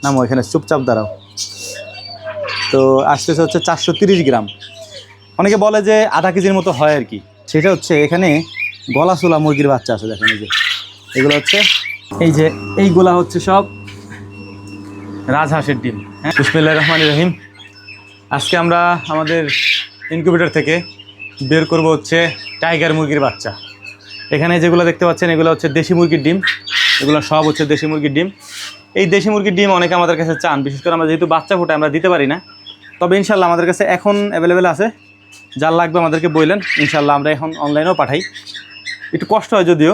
নামো এখানে, চুপচাপ দাঁড়াও। তো আসতেছে হচ্ছে 430 গ্রাম। অনেকে বলে যে আধা কেজির মতো হয় আর কি। সেটা হচ্ছে এখানে গলাচোলা মুরগির বাচ্চা আছে, দেখেন এই যে এগুলো হচ্ছে, এই যে এইগুলা হচ্ছে সব রাজহাঁসের ডিম। হ্যাঁ, বিসমিল্লাহির রহমানির রহিম। আজকে আমরা আমাদের ইনকিউবেটর থেকে বের করব হচ্ছে টাইগার মুরগির বাচ্চা। এখানে যেগুলো দেখতে পাচ্ছেন এগুলো হচ্ছে দেশি মুরগির ডিম, এগুলো সব হচ্ছে দেশি মুরগির ডিম। এই দেশি মুরগির ডিম অনেকে আমাদের কাছে চান, বিশেষ করে আমরা যেহেতু বাচ্চা ফুটে আমরা দিতে পারি না, তবে ইনশাল্লাহ আমাদের কাছে এখন অ্যাভেলেবেল আছে। যার লাগবে আমাদেরকে বললেন, ইনশাল্লাহ আমরা এখন অনলাইনেও পাঠাই। একটু কষ্ট হয় যদিও,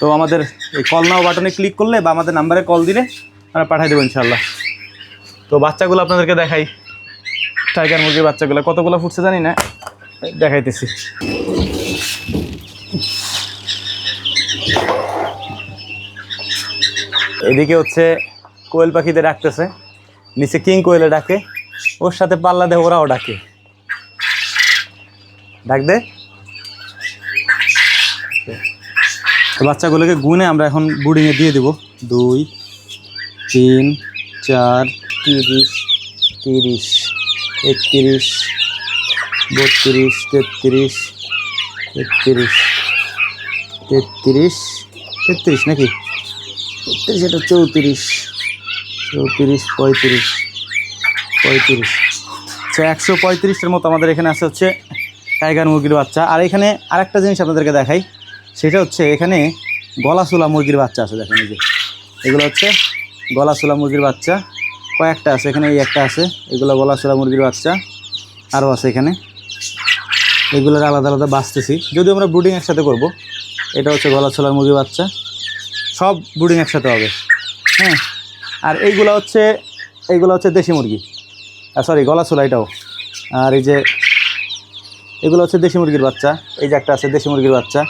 তো আমাদের এই কল নাও বাটনে ক্লিক করলে বা আমাদের নাম্বারে কল দিলে আমরা পাঠাই দেবো ইনশাল্লাহ। তো বাচ্চাগুলো আপনাদেরকে দেখাই, টাইগার মুরগির বাচ্চাগুলো কতগুলো ফুটছে জানি না, দেখাইতেছি। এদিকে হচ্ছে কোয়েল পাখিতে ডাকতেছে, নিচে কিং কোয়েলে ডাকে, ওর সাথে পাল্লা দেয় ওরাও ডাকে, ডাক দে। বাচ্চাগুলোকে গুনে আমরা এখন বুডিংয়ে দিয়ে দেবো। 2, 3, 4, 30, 31, 32, 33, 33 নাকি 33, এটা 34, 35, 135টার মতো আমাদের এখানে আছে হচ্ছে টাইগার মুরগির বাচ্চা। আর এখানে আরেকটা জিনিস আপনাদেরকে দেখাই, সেটা হচ্ছে এখানে গলাচোলা মুরগির বাচ্চা আছে, দেখেন এই যে এগুলো হচ্ছে গলাচোলা মুরগির বাচ্চা। কয়েকটা আছে এখানে, এই একটা আছে, এগুলো গলাচোলা মুরগির বাচ্চা আরও আছে এখানে। এগুলোর আলাদা আলাদা বাঁচতেছি, যদিও আমরা ব্রুডিং একসাথে করব। এটা হচ্ছে গলাচোলার মুরগির বাচ্চা, সব ব্রুডিং একসাথে হবে। হ্যাঁ, আর এইগুলো হচ্ছে দেশি মুরগি, সরি গলাচোলা এটাও। আর এই যে এগুলো হচ্ছে দেশি মুরগির বাচ্চা, এই যে একটা আছে দেশি মুরগির বাচ্চা।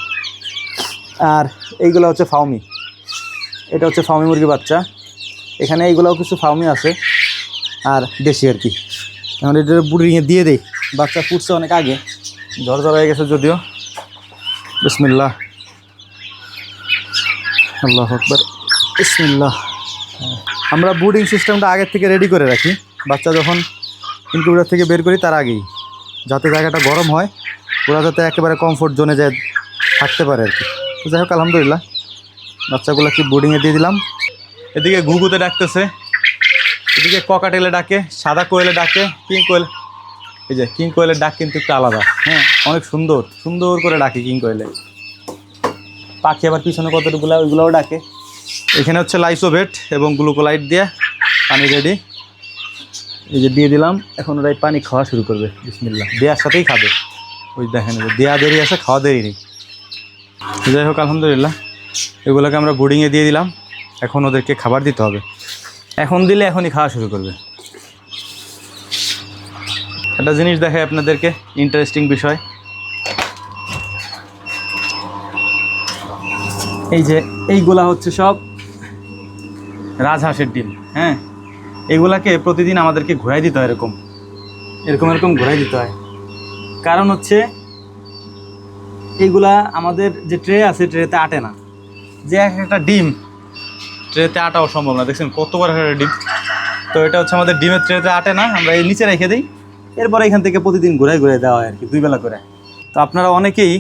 আর এইগুলো হচ্ছে ফাউমি, এটা হচ্ছে ফাউমি মুরগির বাচ্চা। এখানে এইগুলোও কিছু ফাউমি আছে আর দেশি আর কি। এখন এটা ব্রুডিংয়ে দিয়ে দেই, বাচ্চা ফুটছে অনেক আগে, ঝড় হয়ে গেছে যদিও। বিসমিল্লাহ, আল্লাহু আকবার, বিসমিল্লাহ। আমরা ব্রুডিং সিস্টেমটা আগের থেকে রেডি করে রাখি, বাচ্চা যখন ইনকিউবেটর থেকে বের করি তার আগেই, যাতে জায়গাটা গরম হয়, ওরা যাতে একেবারে কমফোর্ট জোনে যায় থাকতে পারে আর কি। তো যাই হোক, আলহামদুলিল্লাহ বাচ্চাগুলো কি ব্রুডিংয়ে দিয়ে দিলাম। এদিকে ঘুঘুতে ডাকতেছে, এদিকে ককাটেলে ডাকে, সাদা কোয়েলে ডাকে, কিং কোয়েল। এই যে কিং কোয়েলের ডাক কিন্তু একটু আলাদা, হ্যাঁ, অনেক সুন্দর সুন্দর করে ডাকে কিং কোয়েলে। পাখি আবার পিছনে কতটুকুলা ওইগুলোও ডাকে। এখানে হচ্ছে লাইসোভেট এবং গ্লুকোলাইট দিয়ে পানি রেডি, এই যে দিয়ে দিলাম। এখন ওরাই পানি খাওয়া শুরু করবে, বিসমিল্লাহ, দেওয়ার সাথেই খাবে। ওই দেখেন দেওয়া দেরি আছে, খাওয়া দেরি নেই। যাই হোক, আলহামদুলিল্লাহ এগুলোকে আমরা ব্রুডিংয়ে দিয়ে দিলাম। এখন ওদেরকে খাবার দিতে হবে, এখন দিলে এখনই খাওয়া শুরু করবে। একটা জিনিস দেখায় আপনাদেরকে, ইন্টারেস্টিং বিষয়। এই যে এইগুলা হচ্ছে সব রাজহাঁসের ডিম। হ্যাঁ, এগুলাকে প্রতিদিন আমাদেরকে ঘোরাই দিতে হয়, এরকম ঘোরাই দিতে হয়। কারণ হচ্ছে এইগুলা আমাদের যে ট্রে আছে, ট্রেতে আটে না, যে একটা ডিম ট্রেতে আটাও সম্ভব না। দেখছেন কত বড় একটা ডিম। তো এটা হচ্ছে আমাদের ডিমের ট্রেতে আটে না, আমরা এই নিচে রেখে দিই, এরপরে এখান থেকে প্রতিদিন ঘুরাই দেওয়া হয় আর কি, 2 বেলা করে। তো আপনারা অনেকেই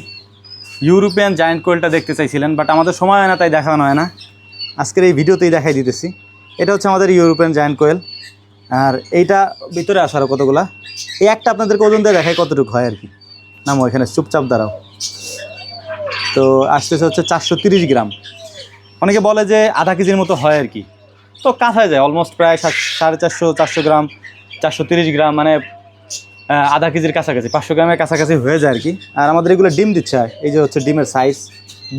ইউরোপিয়ান জায়ান্ট কোয়েলটা দেখতে চাইছিলেন, বাট আমাদের সময় হয় না, তাই দেখানো হয় না। আজকের এই ভিডিওতেই দেখাই দিতেছি। এটা হচ্ছে আমাদের ইউরোপিয়ান জায়ান্ট কোয়েল। আর এইটা ভিতরে আছে আরও কতগুলা। এই একটা আপনাদেরকে ওজন দিয়ে দেখায় কতটুকু হয় আর কি। নামো এখানে, চুপচাপ দাঁড়াও। তো আসতেছে হচ্ছে 430 গ্রাম। অনেকে বলে যে আধা কেজির মতো হয় আর কি, তো কাছায় যায়, অলমোস্ট প্রায় 450 গ্রাম, 430 গ্রাম, মানে আধা কেজির কাছাকাছি, 500 গ্রামের কাছাকাছি হয়ে যায় আর কি। আর আমাদের এগুলো ডিম দিচ্ছে, এই যে হচ্ছে ডিমের সাইজ,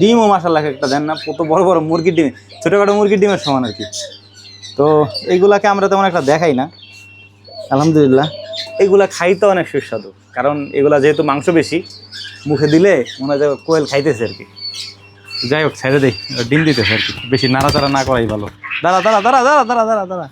ডিমও মাশাআল্লাহ একটা দেন না, কত বড় বড় মুরগির ডিম, ছোটোখাটো মুরগির ডিমের সমান আর কি। তো এইগুলাকে আমরা তেমন একটা দেখাই না, আলহামদুলিল্লাহ। এগুলা খাইতে অনেক সুস্বাদু, কারণ এগুলা যেহেতু মাংস বেশি, মুখে দিলে মনে হয় যে কোয়েল খাইতেছে আর কি। যাই হোক, ছেড়ে দেই, ডিম দিতেছে আর কি, বেশি নাড়াচাড়া না করাই ভালো। দাঁড়া দাঁড়া দাঁড়া দাঁড়া দাঁড়া দাঁড়া দাঁড়া